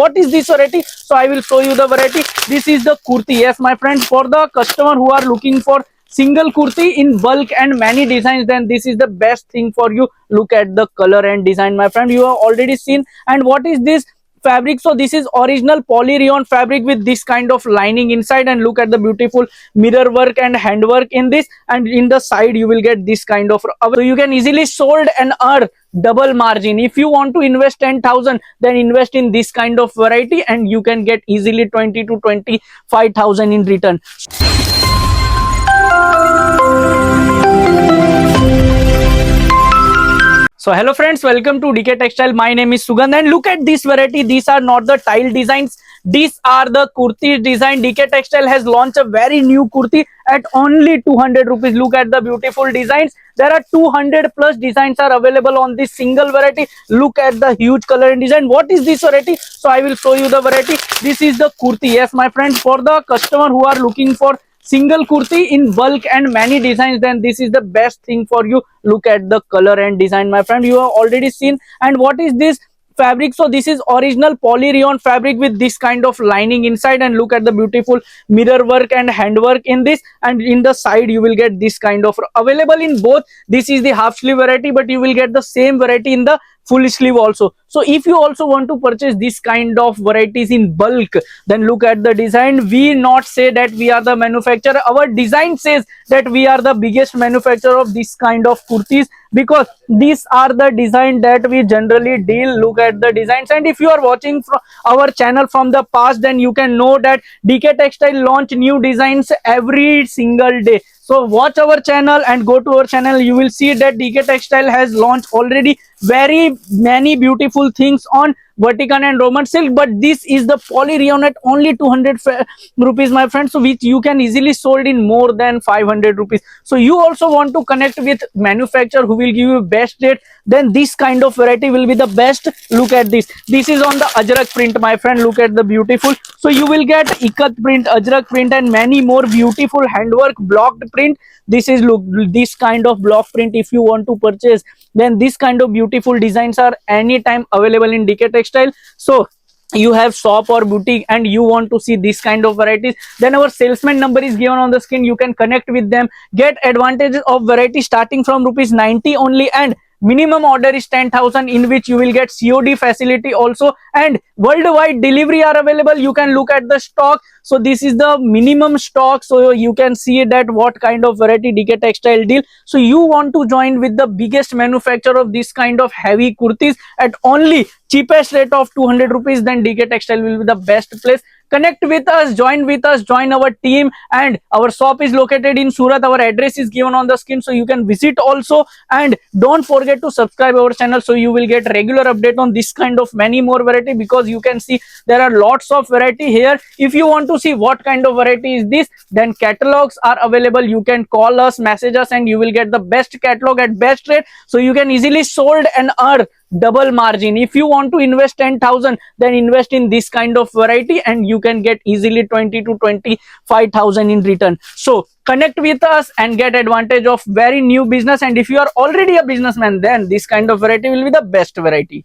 What is this variety? So I will show you the variety. This is the kurti. Yes, my friends, for the customer who are looking for single kurti in bulk and many designs, then this is the best thing for you. Look at the color and design, my friend. You have already seen. And what is this fabric? So this is original poly rayon fabric with this kind of lining inside, and look at the beautiful mirror work and handwork in this, and in the side you will get this kind of, so you can easily sold and earn double margin. If you want to invest 10,000, then invest in this kind of variety and you can get easily 20 to 25,000 in return. So hello friends, welcome to DK Textile. My name is Sugandh, and look at this variety. These are not the tile designs, these are the kurti design. DK Textile has launched a very new kurti at only 200 rupees. Look at the beautiful designs. There are 200 plus designs are available on this single variety. Look at the huge color and design. What is this variety? So I will show you the variety. This is the kurti. Yes, my friends, for the customer who are looking for single kurti in bulk and many designs, then this is the best thing for you. Look at the color and design, my friend. You have already seen. And what is this fabric? So this is original poly rayon fabric with this kind of lining inside, and look at the beautiful mirror work and handwork in this, and in the side you will get this kind of, available in both. This is the half sleeve variety, but you will get the same variety in the full sleeve also. So if you also want to purchase this kind of varieties in bulk, then look at the design. We not say that we are the manufacturer, our design says that we are the biggest manufacturer of this kind of kurtis, because these are the design that we generally deal. Look at the designs. And if you are watching from our channel from the past, then you can know that DK Textile launch new designs every single day. So watch our channel and go to our channel. You will see that DK Textile has launched already very many beautiful things on Vatican and Roman silk, but this is the poly rayon at only 200 rupees, my friends. So which you can easily sold in more than 500 rupees. So you also want to connect with manufacturer who will give you best rate, then this kind of variety will be the best. Look at this. This is on the ajrak print, my friend. Look at the beautiful. So you will get ikat print, ajrak print, and many more beautiful handwork blocked print. This is, look, this kind of block print. If you want to purchase, then this kind of beautiful designs are anytime available in DK Textile. So you have shop or boutique and you want to see this kind of varieties, then our salesman number is given on the screen. You can connect with them, get advantages of variety starting from rupees 90 only, and minimum order is 10,000, in which you will get COD facility also, and worldwide delivery are available. You can look at the stock. So this is the minimum stock, so you can see that what kind of variety DK Textile deal. So you want to join with the biggest manufacturer of this kind of heavy kurtis at only cheapest rate of 200 rupees, then DK Textile will be the best place. Connect with us, join our team, and our shop is located in Surat. Our address is given on the screen, so you can visit also. And don't forget to subscribe our channel, so you will get regular update on this kind of many more variety, because you can see there are lots of variety here. If you want to see what kind of variety is this, then catalogs are available. You can call us, message us, and you will get the best catalog at best rate, so you can easily sold and earn double margin. If you want to invest 10,000, then invest in this kind of variety and you can get easily 20 to 25,000 in return. So connect with us and get advantage of very new business. And if you are already a businessman, then this kind of variety will be the best variety.